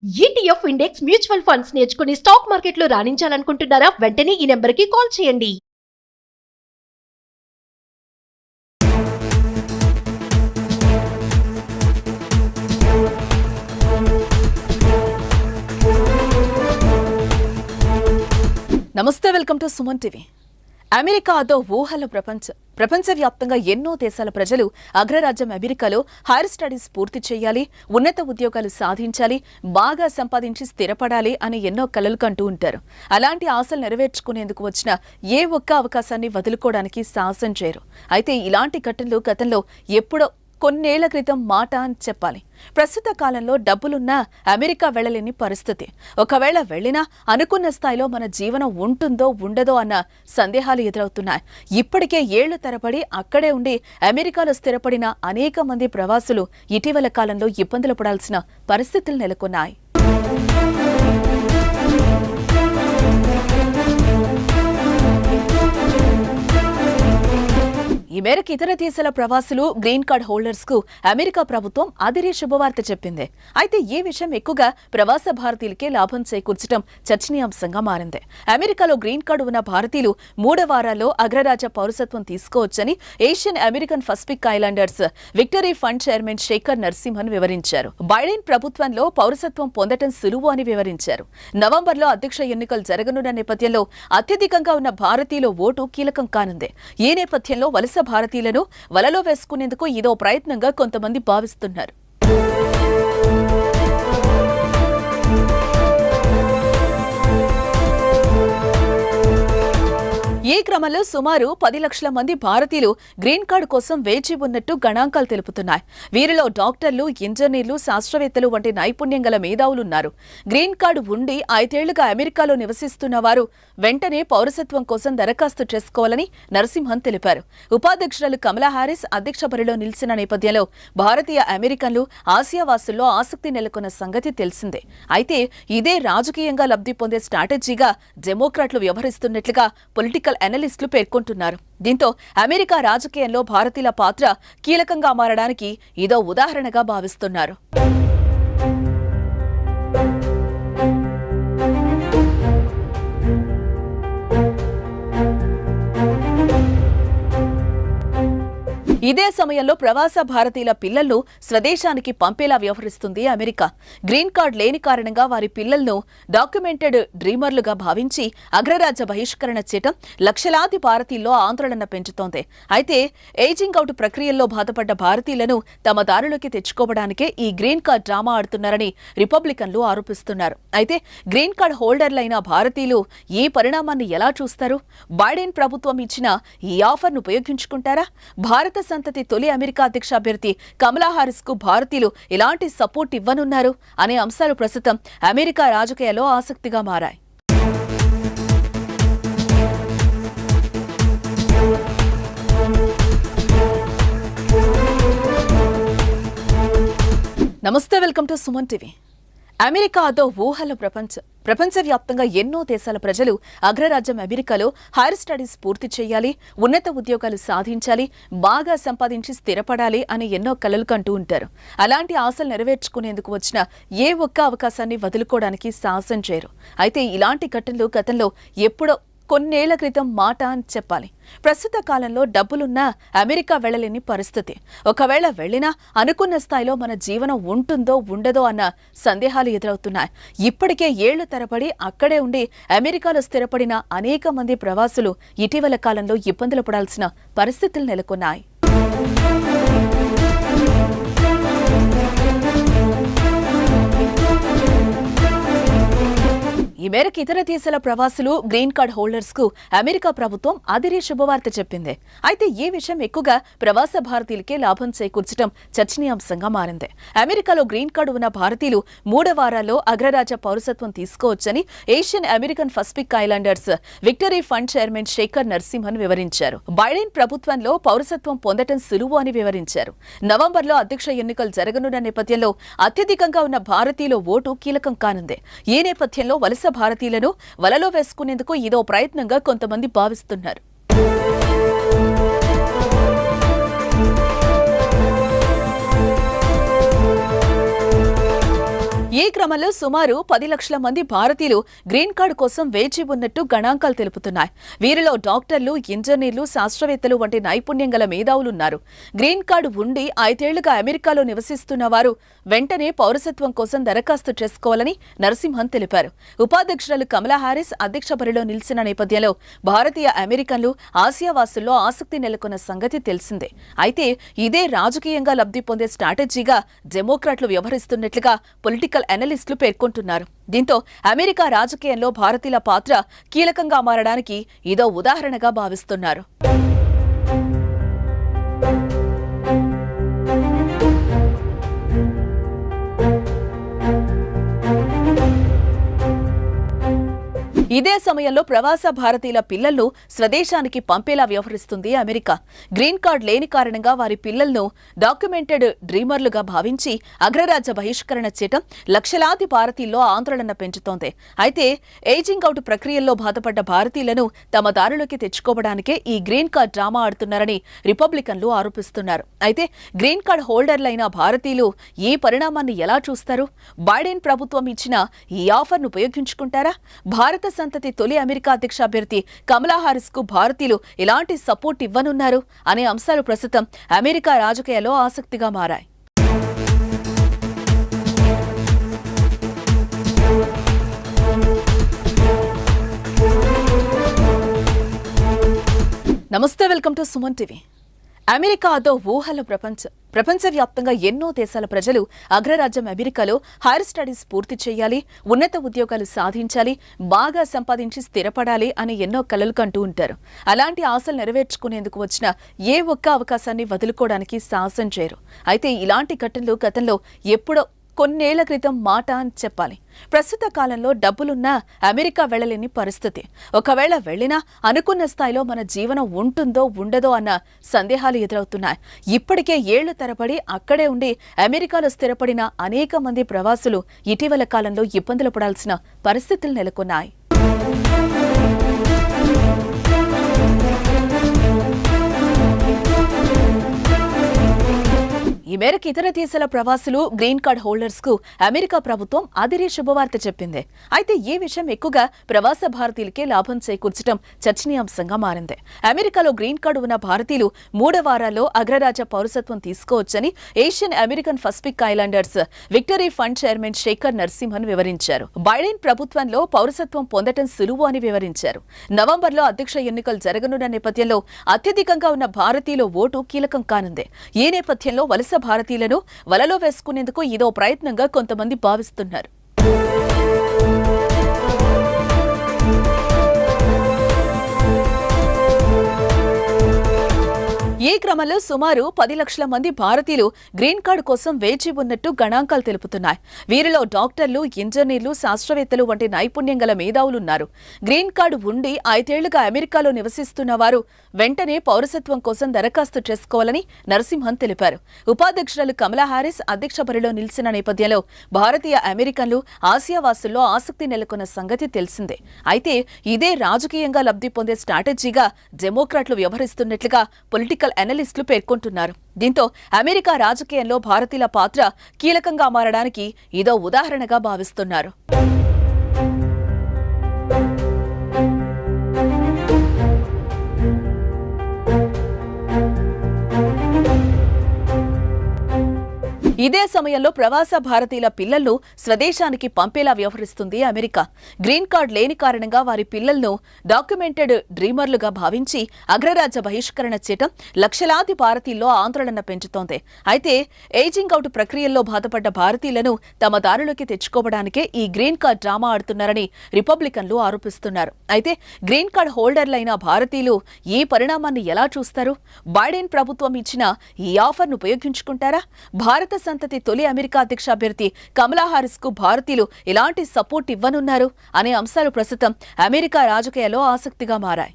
ETF index mutual funds నేర్చుకుని stock మార్కెట్లో రాణించాలనుకుంటున్నారా? వెంటనే ఈ నెంబర్కి కాల్ చేయండి. నమస్తే, welcome to Suman TV. America అదో ఊహల ప్రపంచవ్యాప్తంగా ఎన్నో దేశాల ప్రజలు అగ్రరాజ్యం అమెరికాలో హైర్ స్టడీస్ పూర్తి చేయాలి, ఉన్నత ఉద్యోగాలు సాధించాలి, బాగా సంపాదించి స్థిరపడాలి అని ఎన్నో కలలు కంటూ ఉంటారు. అలాంటి ఆశలు నెరవేర్చుకునేందుకు వచ్చిన ఏ ఒక్క అవకాశాన్ని వదులుకోవడానికి సాహసం చేయరు. అయితే ఇలాంటి ఘటనలు గతంలో ఎప్పుడో కొన్నేళ్ల క్రితం మాట అని చెప్పాలి. ప్రస్తుత కాలంలో డబ్బులున్నా అమెరికా వెళ్లలేని పరిస్థితి. ఒకవేళ వెళ్లినా అనుకున్న స్థాయిలో మన జీవనం ఉంటుందో ఉండదో అన్న సందేహాలు ఎదురవుతున్నాయి. ఇప్పటికే ఏళ్లు తరబడి అక్కడే ఉండి అమెరికాలో స్థిరపడిన అనేక మంది ప్రవాసులు ఇటీవల కాలంలో ఇబ్బందులు పడాల్సిన పరిస్థితులు నెలకొన్నాయి. ఈ మేరకు ఇతర దేశాల ప్రవాసులు, గ్రీన్ కార్డ్ హోల్డర్స్ కు అమెరికా ప్రభుత్వం అదిరే శుభవార్త చెప్పింది. అయితే ఈ విషయం ఎక్కువగా ప్రవాస భారతీయులకే లాభం చేకూర్చడం చర్చనీయాంశంగా మారింది. అమెరికాలో గ్రీన్ కార్డు ఉన్న భారతీయులు 3 వారాల్లో అగ్రరాజ్య పౌరసత్వం తీసుకోవచ్చని Asian American Pacific Islanders Victory Fund chairman Shekhar Narasimhan వివరించారు. బైడెన్ ప్రభుత్వంలో పౌరసత్వం పొందడం సులువు అని వివరించారు. నవంబర్లో అధ్యక్ష ఎన్నికలు జరగనున్న నేపథ్యంలో అత్యధికంగా ఉన్న భారతీయుల ఓటు కీలకం కానుంది. ఈ నేపథ్యంలో వలస భారతీయులను వలలో వేసుకునేందుకు ఇదో ప్రయత్నంగా కొంతమంది భావిస్తున్నారు. ఈ క్రమంలో సుమారు 10 లక్షల మంది భారతీయులు గ్రీన్ కార్డు కోసం వేచి ఉన్నట్టు గణాంకాలు తెలుపుతున్నాయి. వీరిలో డాక్టర్లు, ఇంజనీర్లు, శాస్త్రవేత్తలు వంటి నైపుణ్యం గల మేధావులున్నారు. గ్రీన్ కార్డు ఉండి 5 ఏళ్లుగా అమెరికాలో నివసిస్తున్న వారు వెంటనే పౌరసత్వం కోసం దరఖాస్తు చేసుకోవాలని నరసింహన్ తెలిపారు. ఉపాధ్యక్షురాలు కమలా హారిస్ అధ్యక్ష బరిలో నిలిచిన నేపథ్యంలో భారతీయ అమెరికన్లు, ఆసియావాసుల్లో ఆసక్తి నెలకొన్న సంగతి తెలిసిందే. అయితే ఇదే రాజకీయంగా లబ్ధి పొందే స్ట్రాటజీగా డెమోక్రాట్లు వ్యవహరిస్తున్నట్లుగా పొలిటికల్ అనలిస్టులు పేర్కొంటున్నారు. దీంతో అమెరికా రాజకీయంలో భారతీయుల పాత్ర కీలకంగా మారడానికి ఇదో ఉదాహరణగా భావిస్తున్నారు. ఇదే సమయంలో ప్రవాస భారతీయుల పిల్లలను స్వదేశానికి పంపేలా వ్యవహరిస్తుంది అమెరికా. గ్రీన్ కార్డు లేని కారణంగా వారి పిల్లలను డాక్యుమెంటెడ్ డ్రీమర్లుగా భావించి అగ్రరాజ్య బహిష్కరణ చేయటం లక్షలాది భారతీయుల్లో ఆందోళన పెంచుతోంది. అయితే ఏజింగ్ అవుట్ ప్రక్రియల్లో బాధపడ్డ భారతీయులను తమ దారిలోకి తెచ్చుకోవడానికే ఈ గ్రీన్ కార్డు డ్రామా ఆడుతున్నారని రిపబ్లికన్లు ఆరోపిస్తున్నారు. అయితే గ్రీన్ కార్డు హోల్డర్లైన భారతీయులు ఈ పరిణామాన్ని ఎలా చూస్తారు? బైడెన్ ప్రభుత్వం ఇచ్చిన ఈ ఆఫర్ను ఉపయోగించుకుంటారా? భారత సంతతి తొలి అమెరికా అధ్యక్ష అభ్యర్థి కమలా హారిస్ కు భారతీయులు ఎలాంటి సపోర్ట్ ఇవ్వనున్నారు అనే అంశాలు ప్రస్తుతం అమెరికా రాజకీయాల్లో ఆసక్తిగా మారాయి. నమస్తే, welcome to Suman TV. America అదో ఊహల ప్రపంచవ్యాప్తంగా ఎన్నో దేశాల ప్రజలు అగ్రరాజ్యం అమెరికాలో హైర్ స్టడీస్ పూర్తి చేయాలి, ఉన్నత ఉద్యోగాలు సాధించాలి, బాగా సంపాదించి స్థిరపడాలి అని ఎన్నో కలలు కంటూ ఉంటారు. అలాంటి ఆశలు నెరవేర్చుకునేందుకు వచ్చిన ఏ ఒక్క అవకాశాన్ని వదులుకోవడానికి సాహసం చేయరు. అయితే ఇలాంటి ఘటనలు గతంలో ఎప్పుడో కొన్నేళ్ల క్రితం మాట అని చెప్పాలి. ప్రస్తుత కాలంలో డబ్బులున్నా అమెరికా వెళ్లలేని పరిస్థితి. ఒకవేళ వెళ్లినా అనుకున్న స్థాయిలో మన జీవనం ఉంటుందో ఉండదో అన్న సందేహాలు ఎదురవుతున్నాయి. ఇప్పటికే ఏళ్లు తరబడి అక్కడే ఉండి అమెరికాలో స్థిరపడిన అనేక మంది ప్రవాసులు ఇటీవల కాలంలో ఇబ్బందులు పడాల్సిన పరిస్థితులు నెలకొన్నాయి. ఈ మేరకు ఇతర దేశాల ప్రవాసులు, గ్రీన్ కార్డ్ హోల్డర్స్ కు అమెరికా ప్రభుత్వం అదిరే శుభవార్త చెప్పింది. అయితే ఈ విషయం ఎక్కువగా ప్రవాస భారతీయులకే లాభం చేకూర్చడం చర్చనీయాంశంగా మారింది. అమెరికాలో గ్రీన్ కార్డు ఉన్న భారతీయులు 3 వారాల్లో అగ్రరాజ్య పౌరసత్వం తీసుకోవచ్చని Asian American Pacific Islanders Victory Fund chairman Shekhar Narasimhan వివరించారు. బైడెన్ ప్రభుత్వంలో పౌరసత్వం పొందడం సులువు అని వివరించారు. నవంబర్లో అధ్యక్ష ఎన్నికలు జరగనున్న నేపథ్యంలో అత్యధికంగా ఉన్న భారతీయుల ఓటు కీలకం కానుంది. ఈ నేపథ్యంలో వలస భారతీయులను వలలో వేసుకునేందుకు ఇదో ప్రయత్నంగా కొంతమంది భావిస్తున్నారు. ఈ క్రమంలో సుమారు 10 లక్షల మంది భారతీయులు గ్రీన్ కార్డు కోసం వేచి ఉన్నట్టు గణాంకాలు తెలుపుతున్నాయి. వీరిలో డాక్టర్లు, ఇంజనీర్లు, శాస్త్రవేత్తలు వంటి నైపుణ్యం గల మేధావులున్నారు. గ్రీన్ కార్డు ఉండి 5 ఏళ్లుగా అమెరికాలో నివసిస్తున్న వారు వెంటనే పౌరసత్వం కోసం దరఖాస్తు చేసుకోవాలని నరసింహన్ తెలిపారు. ఉపాధ్యక్షురాలు కమలా హారిస్ అధ్యక్ష బరిలో నిలిచిన నేపథ్యంలో భారతీయ అమెరికన్లు, ఆసియావాసుల్లో ఆసక్తి నెలకొన్న సంగతి తెలిసిందే. అయితే ఇదే రాజకీయంగా లబ్ధి పొందే స్ట్రాటజీగా డెమోక్రాట్లు వ్యవహరిస్తున్నట్లుగా పొలిటికల్ అనలిస్టులు పేర్కొంటున్నారు. దీంతో అమెరికా రాజకీయంలో భారతీయుల పాత్ర కీలకంగా మారడానికి ఇదో ఉదాహరణగా భావిస్తున్నారు. ఇదే సమయంలో ప్రవాస భారతీయుల పిల్లలను స్వదేశానికి పంపేలా వ్యవహరిస్తుంది అమెరికా. గ్రీన్ కార్డు లేని కారణంగా వారి పిల్లలను డాక్యుమెంటెడ్ డ్రీమర్లుగా భావించి అగ్రరాజ్య బహిష్కరణ చేయటం లక్షలాది భారతీయుల్లో ఆందోళన పెంచుతోంది. అయితే ఏజింగ్ అవుట్ ప్రక్రియల్లో బాధపడ్డ భారతీయులను తమ దారిలోకి తెచ్చుకోవడానికే ఈ గ్రీన్ కార్డు డ్రామా ఆడుతున్నారని రిపబ్లికన్లు ఆరోపిస్తున్నారు. అయితే గ్రీన్ కార్డు హోల్డర్లైన భారతీయులు ఈ పరిణామాన్ని ఎలా చూస్తారు? బైడెన్ ప్రభుత్వం ఇచ్చిన ఈ ఆఫర్ను ఉపయోగించుకుంటారా? భారత సంతతి తొలి అమెరికా అధ్యక్ష అభ్యర్థి కమలా హారిస్ కు భారతీయులు ఎలాంటి సపోర్ట్ ఇవ్వనున్నారు అనే అంశాలు ప్రస్తుతం అమెరికా రాజకీయాల్లో ఆసక్తిగా మారాయి. నమస్తే, welcome to Suman TV. America అదో ఊహల ప్రపంచవ్యాప్తంగా ఎన్నో దేశాల ప్రజలు అగ్రరాజ్యం అమెరికాలో హైర్ స్టడీస్ పూర్తి చేయాలి, ఉన్నత ఉద్యోగాలు సాధించాలి, బాగా సంపాదించి స్థిరపడాలి అని ఎన్నో కలలు కంటూ ఉంటారు. అలాంటి ఆశలు నెరవేర్చుకునేందుకు వచ్చిన ఏ ఒక్క అవకాశాన్ని వదులుకోవడానికి సాహసం చేయరు. అయితే ఇలాంటి ఘటనలు గతంలో ఎప్పుడో కొన్నేళ్ల క్రితం మాట అని చెప్పాలి. ప్రస్తుత కాలంలో డబ్బులున్నా అమెరికా వెళ్లలేని పరిస్థితి. ఒకవేళ వెళ్లినా అనుకున్న స్థాయిలో మన జీవనం ఉంటుందో ఉండదో అన్న సందేహాలు ఎదురవుతున్నాయి. ఇప్పటికే ఏళ్లు తరబడి అక్కడే ఉండి అమెరికాలో స్థిరపడిన అనేక మంది ప్రవాసులు ఇటీవల కాలంలో ఇబ్బందులు పడాల్సిన పరిస్థితులు నెలకొన్నాయి. ఈ మేరకు ఇతర దేశాల ప్రవాసులు, గ్రీన్ కార్డ్ హోల్డర్స్ కు అమెరికా ప్రభుత్వం అదిరే శుభవార్త చెప్పింది. అయితే ఈ విషయం ఎక్కువగా ప్రవాస భారతీయులకే లాభం చేకూర్చడం చర్చనీయాంశంగా మారింది. అమెరికాలో గ్రీన్ కార్డు ఉన్న భారతీయులు 3 వారాల్లో అగ్రరాజ్య పౌరసత్వం తీసుకోవచ్చని Asian American Pacific Islanders Victory Fund chairman Shekhar Narasimhan వివరించారు. బైడెన్ ప్రభుత్వంలో పౌరసత్వం పొందటం సులువు అని వివరించారు. నవంబర్లో అధ్యక్ష ఎన్నికలు జరగనున్న నేపథ్యంలో అత్యధికంగా ఉన్న భారతీయుల ఓటు కీలకం కానుంది. ఈ నేపథ్యంలో వలస భారతీయులను వలలో వేసుకునేందుకు ఇదో ప్రయత్నంగా కొంతమంది భావిస్తున్నారు. ఈ క్రమంలో సుమారు 10 లక్షల మంది భారతీయులు గ్రీన్ కార్డు కోసం వేచి ఉన్నట్టు గణాంకాలు తెలుపుతున్నాయి. వీరిలో డాక్టర్లు, ఇంజనీర్లు, శాస్త్రవేత్తలు వంటి నైపుణ్యం గల మేధావులున్నారు. గ్రీన్ కార్డు ఉండి 5 ఏళ్లుగా అమెరికాలో నివసిస్తున్న వారు వెంటనే పౌరసత్వం కోసం దరఖాస్తు చేసుకోవాలని నరసింహన్ తెలిపారు. ఉపాధ్యక్షురాలు కమలా హారిస్ అధ్యక్ష బరిలో నిలిచిన నేపథ్యంలో భారతీయ అమెరికన్లు, ఆసియావాసుల్లో ఆసక్తి నెలకొన్న సంగతి తెలిసిందే. అయితే ఇదే రాజకీయంగా లబ్ధి పొందే స్ట్రాటజీగా డెమోక్రాట్లు వ్యవహరిస్తున్నట్లుగా పొలిటికల్ అనలిస్టులు పేర్కొంటున్నారు. దీంతో అమెరికా రాజకీయంలో భారతీయుల పాత్ర కీలకంగా మారడానికి ఇదో ఉదాహరణగా భావిస్తున్నారు. ఇదే సమయంలో ప్రవాస భారతీయుల పిల్లలను స్వదేశానికి పంపేలా వ్యవహరిస్తుంది అమెరికా. గ్రీన్ కార్డు లేని కారణంగా వారి పిల్లలను డాక్యుమెంటెడ్ డ్రీమర్లుగా భావించి అగ్రరాజ్య బహిష్కరణ చేయటం లక్షలాది భారతీయుల్లో ఆందోళన పెంచుతోంది. అయితే ఏజింగ్ అవుట్ ప్రక్రియల్లో బాధపడ్డ భారతీయులను తమ దారిలోకి తెచ్చుకోవడానికే ఈ గ్రీన్ కార్డు డ్రామా ఆడుతున్నారని రిపబ్లికన్లు ఆరోపిస్తున్నారు. అయితే గ్రీన్ కార్డు హోల్డర్లైన భారతీయులు ఈ పరిణామాన్ని ఎలా చూస్తారు? బైడెన్ ప్రభుత్వం ఇచ్చిన ఈ ఆఫర్ను ఉపయోగించుకుంటారా? భారత సంతతి తొలి అమెరికా అధ్యక్ష అభ్యర్థి కమలా హారిస్ కు భారతీయులు ఎలాంటి సపోర్ట్ ఇవ్వనున్నారు అనే అంశాలు ప్రస్తుతం అమెరికా రాజకీయాల్లో ఆసక్తిగా మారాయి.